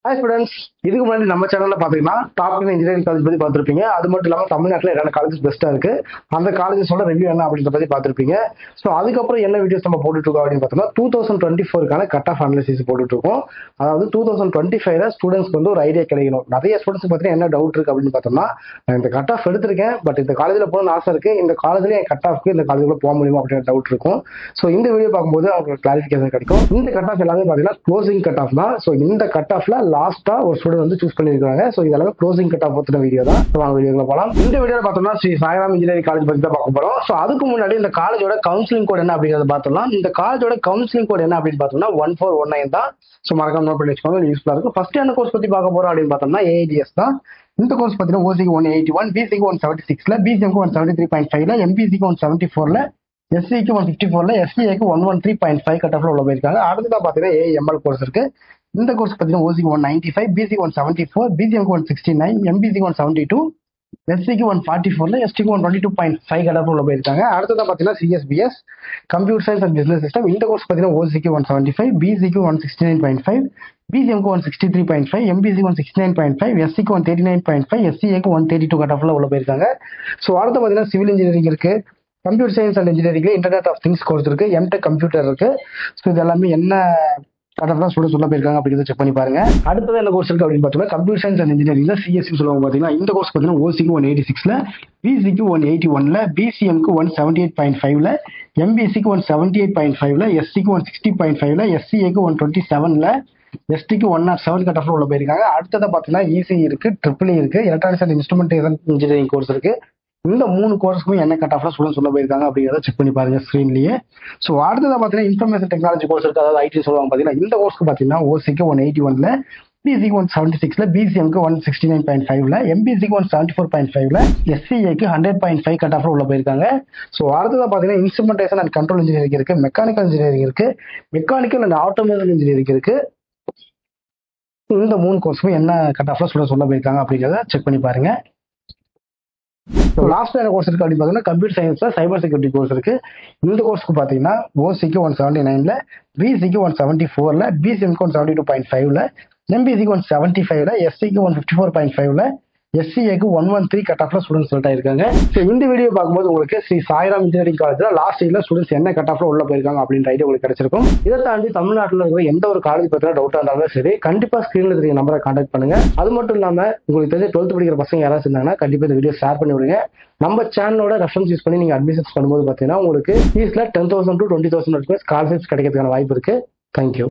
Hi students, இதுக்கு முன்னாடி நம்ம சேனல்ல பாத்தீங்கன்னா டாப் 10 இன்ஜினியரிங் காலேஜ் பத்தி பார்த்திருப்பீங்க. அது மட்டும் இல்லாம தமிழ்நாட்டில் என்னென்ன காலேஜ் பெஸ்டா இருக்கு, அந்த காலேஜஸோட ரிவ்யூ என்ன அப்படின்ற பத்தி பார்த்திருப்பீங்க. ஸோ அதுக்கப்புறம் என்ன வீடியோஸ் நம்ம போட்டுட்டு இருக்கோம் அப்படின்னு பார்த்தோம்னா 2024க்கான கட் ஆஃப் அனாலிசிஸ் போட்டுட்டு இருக்கோம். அதாவது 2025 ஸ்டூடெண்ட்ஸ்க்கு வந்து ஒரு ஐடியா கிடைக்கணும். நிறைய ஸ்டூடெண்ட்ஸ் பார்த்தீங்கன்னா என்ன டவுட் இருக்கு அப்படின்னு பார்த்தோம்னா, நான் இந்த கட் ஆஃப் எடுத்திருக்கேன், பட் இந்த காலேஜில் போகணும்னு ஆசை இருக்கு, இந்த காலேஜ்ல என் கட் ஆஃப்க்கு இந்த காலேஜ்ல போக முடியுமா அப்படின்ற டவுட் இருக்கும். ஸோ இந்த வீடியோ பார்க்கும்போது அவங்களுக்கு கிளாரிஃபிகேஷன் கிடைக்கும். இந்த கட் ஆஃப் எல்லாமே பார்த்தீங்கன்னா க்ளோசிங் கட் ஆஃப் தான். ஸோ இந்த கட் ஆஃப்ல லாஸ்டா ஒரு ஸ்டூடெண்ட் வந்து சூஸ் பண்ணிருக்காங்க. ஸோ இதெல்லாம் க்ளோசிங் கட் ஆஃப் பத்தின வீடியோ தான். வாங்க வீடியோக்குள்ள போகலாம். இந்த வீடியோல பார்த்தோம்னா ஸ்ரீ சாய்ராம் இன்ஜினியரிங் காலேஜ் பத்தி தான் பார்க்க போறோம். ஸோ அதுக்கு முன்னாடி இந்த காலேஜோட கவுன்சிலிங் கோட் என்ன அப்படிங்கறத பார்த்தோம்னா, இந்த காலேஜோட கவுன்சிலிங் கோட் என்ன அப்படின்னு பார்த்தோம்னா 1419 தான். ஸோ மறக்காம நோட் பண்ணி வச்சுக்கோங்க, யூஸ்ஃபுல்லா இருக்கும். ஃபர்ஸ்ட் என்ன கோர்ஸ் பத்தி பார்க்க போறோம் அப்படின்னு பார்த்தோம்னா ஏஐடிஎஸ் தான். இந்த கோர்ஸ் பார்த்தீங்கன்னா ஓசிக்கு 181, பிசிக்கு 176, பிசிஎம்க்கு 173.5, எம்பிசிக்கு 174, எஸ்சிக்கு 154, எஸ்சிஏக்கு 113.5 கட் ஆஃப்ல உள்ள போயிருக்காங்க. அடுத்ததான் பார்த்தீங்கன்னா ஏஎம்எல் கோர்ஸ் இருக்கு. இந்த கோர்ஸ் பார்த்தீங்கன்னா ஓசிக்கு 195, பிசிக்கு 174, பிசிஎம்க்கு 169, எம்பிசிக்கு 172, எஸ்சிக்கு 144, எஸ்டிக்கு 122.5 கட் ஆஃப்ல உள்ள போயிருக்காங்க. அடுத்ததான் பார்த்தீங்கன்னா CSBS computer science and business system. இந்த கோர்ஸ் பார்த்தீங்கன்னா ஓசிக்கு 175, பிசிக்கு 169.5, பிசிஎம்க்கு 163.5, எம்பிசிக்கு 169.5, எஸ்சிக்கு 139.5, எஸ்சிஏக்கு 132 கட் ஆஃப்ல உள்ள போயிருக்காங்க. ஸோ அடுத்து பார்த்தீங்கன்னா சிவில் இன்ஜினியரிங் இருக்கு, கம்ப்யூட்டர் சயின்ஸ் அண்ட் இன்ஜினியரிங்ல இன்டர்நெட் ஆஃப் திங்ஸ் கோர்ஸ் இருக்கு, எம்டெக் கம்ப்யூட்டர் இருக்கு. ஸோ இது எல்லாமே என்ன கட் ஆஃப் தான் ஸ்டூடெண்ட்ஸ் உள்ள போயிருக்காங்க அப்படிங்கிறத செக் பண்ணி பாருங்க. அடுத்தது என்ன கோர்ஸ் இருக்கு அப்படின்னு பார்த்தோம்னா கம்ப்யூட்டர் சயின்ஸ் அண்ட் இன்ஜினியரிங்ல சிஎஸ்சி சொல்லுவாங்க. பார்த்தீங்கன்னா இந்த கோர்ஸ் பார்த்தீங்கன்னா ஓசிக்கு 186, பிசிக்கு 181, பிசிஎம்க்கு 178.5, எம்பிசிக்கு 178.5, எஸ்சிக்கு 160.5, எஸ்சிஏக்கு 127, எஸ்டிக்கு 107 கட் ஆஃப்ல உள்ள போயிருக்காங்க. அடுத்ததை பார்த்தீங்கன்னா இசி இருக்கு, ட்ரிபிள் இருக்கு, electronics and instrumentation engineering course இருக்கு. இந்த மூணு கோர்ஸுக்கும் என்ன கட் ஆஃப்ல ஸ்டூடெண்ட்ஸ் உள்ள போயிருக்காங்க அப்படிங்கிறத செக் பண்ணி பாருங்க ஸ்கிரீன்லயே. ஸோ அடுத்ததான் பார்த்தீங்கன்னா இன்ஃபர்மேஷன் டெக்னாலஜி கோர்ஸ் இருக்கு, அதாவது ஐடி சொல்லுவாங்க. பார்த்தீங்கன்னா இந்த கோர்ஸ்க்கு பார்த்தீங்கன்னா ஓசிக்கு 181, பிசிக்கு 176, பிசிஎம்க்கு 169.5, எம்பிசிக்கு 174.5, எஸ்சிஏக்கு 100.5 கட் ஆஃப்ல உள்ள போயிருக்காங்க. ஸோ அடுத்ததான் பார்த்தீங்கன்னா இன்ஸ்ட்ருமெண்டேஷன் அண்ட் கண்ட்ரோல் இன்ஜினியரிங் இருக்கு, மெக்கானிக்கல் இன்ஜினியரிங் இருக்கு, மெக்கானிக்கல் அண்ட் ஆட்டோமொபைல் இன்ஜினியரிங் இருக்கு. இந்த மூணு கோர்ஸுக்கும் என்ன கட் ஆஃப்ல ஸ்டூடெண்ட்ஸ் உள்ள போயிருக்காங்க அப்படிங்கிறத செக் பண்ணி பாருங்க. லாஸ்ட் என்ன கோர்ஸ் இருக்கு அப்படின்னு பார்த்தீங்கன்னா கம்ப்யூட்டர் சயின்ஸ்ல சைபர் செக்யூரிட்டி கோர்ஸ் இருக்கு. இந்த கோர்ஸ்க்கு பார்த்தீங்கன்னா ஓசிக்கு 179, பிசிக்கு 174, பிசிஎம்க்கு 172.5, எம்பிசிக்கு 175, எஸ்சிக்கு 154.5, எஸ்சிஏக்கு 113 கட் ஆஃப்ல ஸ்டூடெண்ட்ஸ் செலக்ட் ஆயிருக்காங்க. ஸோ இந்த வீடியோ பார்க்கும்போது உங்களுக்கு ஸ்ரீ சாய்ராம் இன்ஜினியரிங் காலேஜ்ல லாஸ்ட் இயர்ல ஸ்டூடெண்ட்ஸ் என்ன கட் ஆஃப்ல உள்ள போயிருக்காங்க அப்படின்ற ஐடியா உங்களுக்கு கிடைச்சிருக்கும். இதை தாண்டி தமிழ்நாட்டில் இருக்கிற எந்த ஒரு காலேஜ் பத்தின டவுட்டா இருந்தாலும் சரி, கண்டிப்பா ஸ்கிரீன்ல தெரிய நம்பரை கான்டாக்ட் பண்ணுங்க. அது மட்டும் இல்லாம உங்களுக்கு தெரிஞ்ச 12th படிக்கிற பசங்க யாராவது இருந்தாங்கன்னா கண்டிப்பா இந்த வீடியோ ஷேர் பண்ணி விடுங்க. நம்ம சேனலோட ரெஃபரன்ஸ் யூஸ் பண்ணி நீங்க அட்மிஷன்ஸ் பண்ணும்போது பாத்தீங்கன்னா உங்களுக்கு ஃபீஸ்ல 10,000 to 20,000 வரைக்கும் ஸ்காலர்ஷிப்ஸ் கிடைக்கிறதுக்கான வாய்ப்பு இருக்கு. தேங்க்யூ.